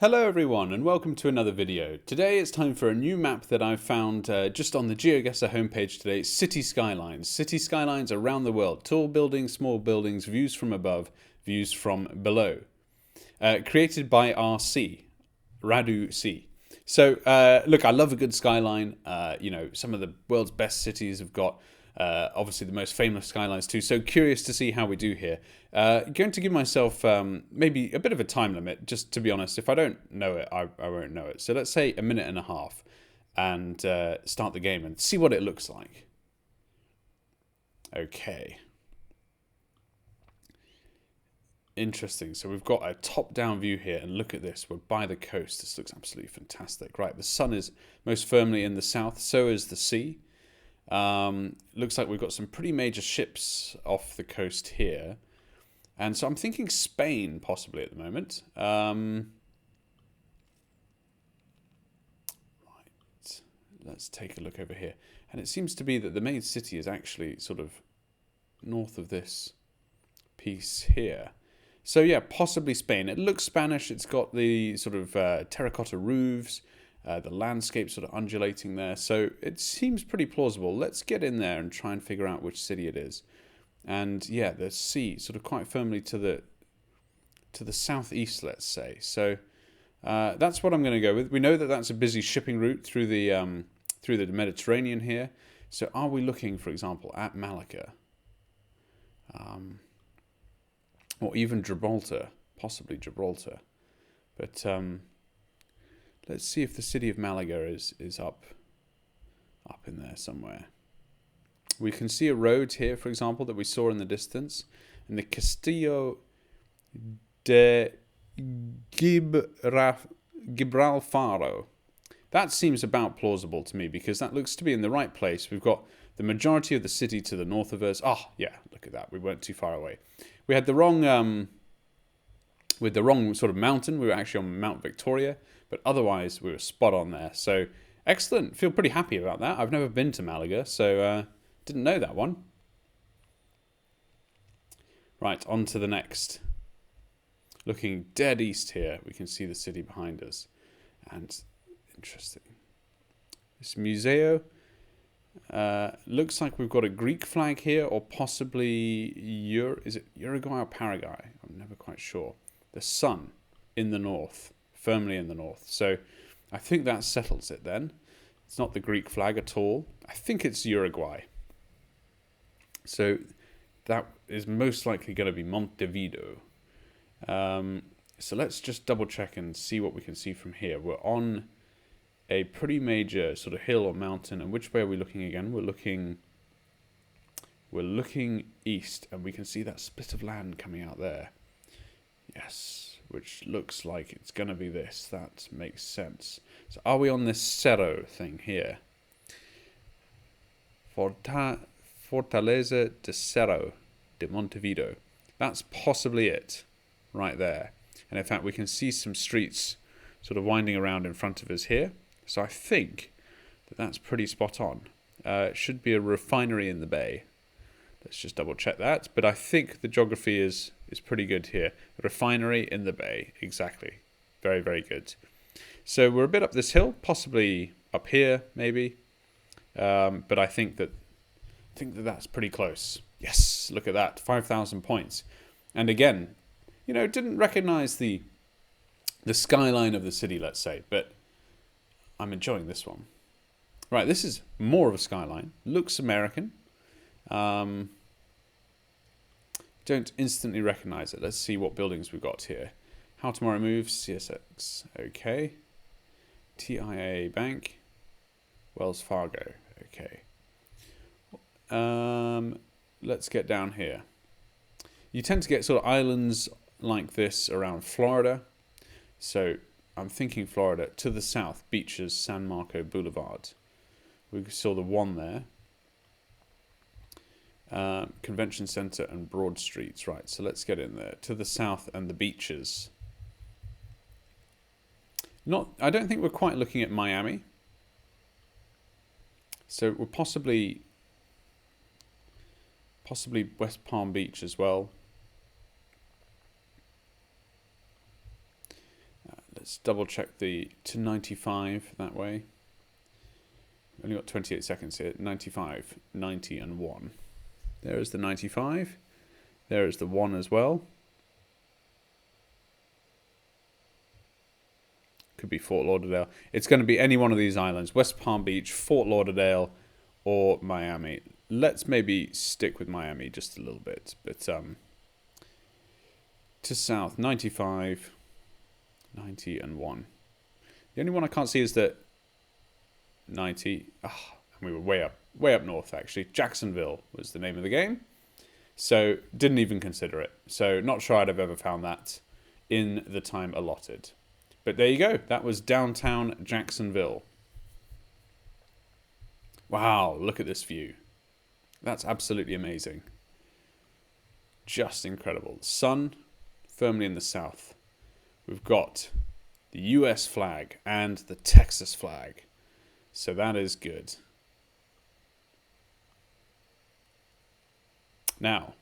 Hello everyone and welcome to another video. Today it's time for a new map that I've found just on the GeoGuessr homepage today, City Skylines. City Skylines around the world. Tall buildings, small buildings, views from above, views from below. Created by RC, Radu C. So look, I love a good skyline. You know, some of the world's best cities have got obviously the most famous skylines too. So curious to see how we do here. Going to give myself maybe a bit of a time limit, just to be honest. If I don't know it, I won't know it. So let's say a minute and a half and start the game and see what it looks like. Okay. Interesting. So we've got a top-down view here, and look at this. We're by the coast. This looks absolutely fantastic. Right, the sun is most firmly in the south. So is the sea. Looks like we've got some pretty major ships off the coast here. And so I'm thinking Spain possibly at the moment. Right. Let's take a look over here. And it seems to be that the main city is actually sort of north of this piece here. So yeah, possibly Spain. It looks Spanish. It's got the sort of terracotta roofs. The landscape sort of undulating there. So it seems pretty plausible. Let's get in there and try and figure out which city it is. And yeah, the sea sort of quite firmly to the southeast, let's say. So that's what I'm going to go with. We know that that's a busy shipping route through the Mediterranean here. So are we looking, for example, at Malaga? Or even Gibraltar, possibly Gibraltar. But let's see if the city of Malaga is up in there somewhere. We can see a road here, for example, that we saw in the distance. And the Castillo de Gibralfaro. That seems about plausible to me because that looks to be in the right place. We've got the majority of the city to the north of us. Oh, yeah, look at that. We weren't too far away. We had the wrong, with the wrong sort of mountain. We were actually on Mount Victoria, but otherwise we were spot on there. So excellent. Feel pretty happy about that. I've never been to Malaga, so didn't know that one. Right, on to the next. Looking dead east here, we can see the city behind us. And interesting. This museo looks like we've got a Greek flag here, or possibly is it Uruguay or Paraguay? I'm never quite sure. The sun in the north, firmly in the north. So I think that settles it then. It's not the Greek flag at all. I think it's Uruguay. So that is most likely going to be Montevideo. So let's just double check and see what we can see from here. We're on a pretty major sort of hill or mountain. And which way are we looking again? We're looking east, and we can see that split of land coming out there. Yes, which looks like it's going to be this. That makes sense. So are we on this Cerro thing here? Fortaleza de Cerro de Montevideo. That's possibly it right there. And in fact, we can see some streets sort of winding around in front of us here. So I think that that's pretty spot on. It should be a refinery in the bay. Let's just double check that. But I think the geography is pretty good here. Refinery in the bay, exactly. Very, very good. So we're a bit up this hill, possibly up here, maybe. But I think that that's pretty close. Yes, look at that, 5,000 points. And again, you know, didn't recognize the skyline of the city, let's say, but I'm enjoying this one. Right, this is more of a skyline. Looks American. Don't instantly recognize it. Let's see what buildings we've got here. How Tomorrow Moves, CSX, okay. TIA Bank, Wells Fargo, okay. Let's get down here. You tend to get sort of islands like this around Florida. So I'm thinking Florida. To the south, beaches, San Marco Boulevard. We saw the one there. Convention Center and Broad Streets. Right, so let's get in there. To the south and the beaches. I don't think we're quite looking at Miami. So we're possibly West Palm Beach as well. Let's double check the to 95 that way. Only got 28 seconds here. 95, 90 and 1. There is the 95. There is the 1 as well. Could be Fort Lauderdale. It's going to be any one of these islands. West Palm Beach, Fort Lauderdale, or Miami. Let's maybe stick with Miami just a little bit. But to south, 95, 90 and 1. The only one I can't see is that 90. And we were way up north actually. Jacksonville was the name of the game. So didn't even consider it. So not sure I'd have ever found that in the time allotted. But there you go. That was downtown Jacksonville. Wow, look at this view. That's absolutely amazing. Just incredible. The sun firmly in the south. We've got the U.S. flag and the Texas flag. So that is good. Now,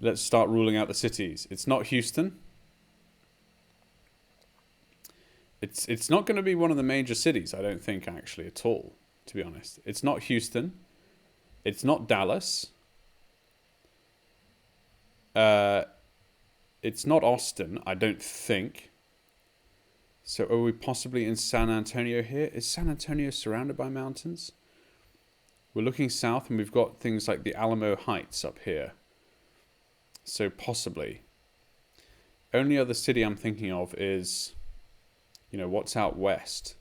let's start ruling out the cities. It's not Houston. It's not going to be one of the major cities, I don't think, actually, at all, to be honest. It's not Houston. It's not Dallas. It's not Austin, I don't think. So are we possibly in San Antonio here? Is San Antonio surrounded by mountains? We're looking south and we've got things like the Alamo Heights up here. So possibly. Only other city I'm thinking of is, what's out west?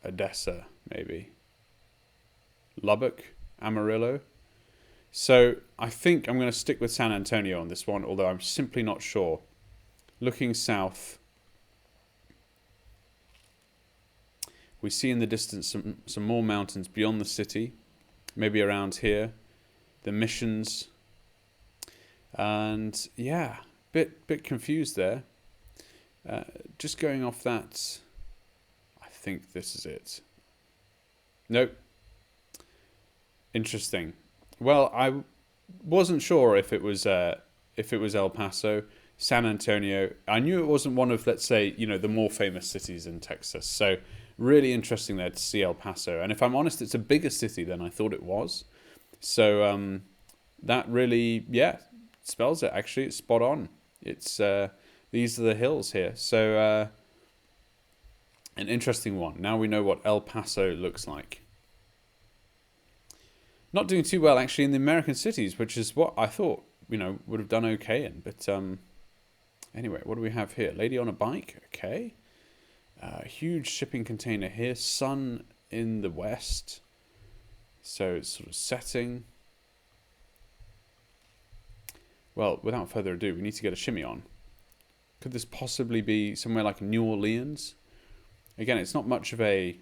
Odessa, maybe. Lubbock, Amarillo. So I think I'm going to stick with San Antonio on this one, although I'm simply not sure. Looking south, we see in the distance some more mountains beyond the city, maybe around here, the Missions, and yeah, bit confused there. Just going off that, I think this is it. Nope. Interesting. Well, I wasn't sure if it was El Paso, San Antonio. I knew it wasn't one of, let's say, the more famous cities in Texas. So really interesting there to see El Paso. And if I'm honest, it's a bigger city than I thought it was. So that really, spells it. Actually, it's spot on. It's these are the hills here. So an interesting one. Now we know what El Paso looks like. Not doing too well actually in the American cities, which is what I thought would have done okay in. But anyway, what do we have here? Lady on a bike. Okay. Huge shipping container here. Sun in the west. So it's sort of setting. Well, without further ado, we need to get a shimmy on. Could this possibly be somewhere like New Orleans? Again, it's not much of a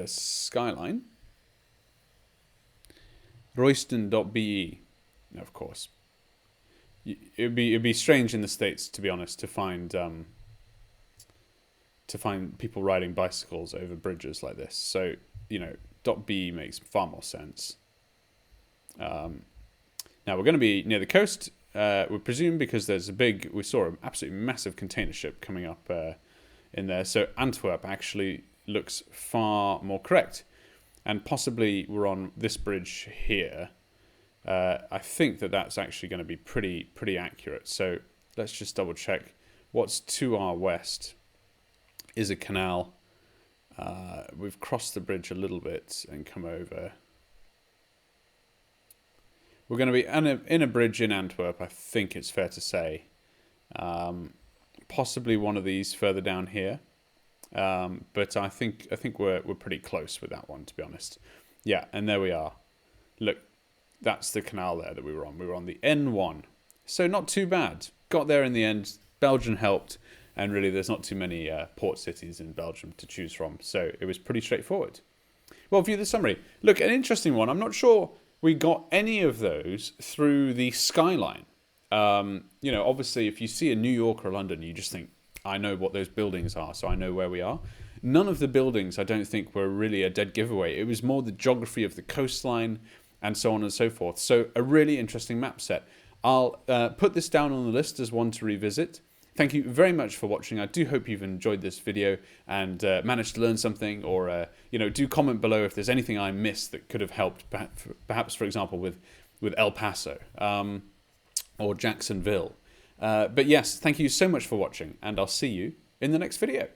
skyline. Royston.be. No, of course. It'd be strange in the States, to be honest, to find people riding bicycles over bridges like this. So .be makes far more sense. Now we're going to be near the coast, we presume, because we saw an absolutely massive container ship coming up in there. So Antwerp actually looks far more correct, and possibly we're on this bridge here. I think that's actually going to be pretty accurate. So let's just double check. What's to our west is a canal. We've crossed the bridge a little bit and come over. We're going to be in a bridge in Antwerp, I think it's fair to say. Possibly one of these further down here. But I think we're pretty close with that one, to be honest. Yeah, and there we are. Look, that's the canal there that we were on. We were on the N1. So not too bad. Got there in the end. Belgium helped. And really, there's not too many port cities in Belgium to choose from. So it was pretty straightforward. Well, view the summary. Look, an interesting one. I'm not sure we got any of those through the skyline. Obviously, if you see a New York or London, you just think, I know what those buildings are, so I know where we are. None of the buildings, I don't think, were really a dead giveaway. It was more the geography of the coastline and so on and so forth. So a really interesting map set. I'll put this down on the list as one to revisit. Thank you very much for watching. I do hope you've enjoyed this video and managed to learn something, or do comment below if there's anything I missed that could have helped, perhaps for example with El Paso or Jacksonville. But yes, thank you so much for watching, and I'll see you in the next video.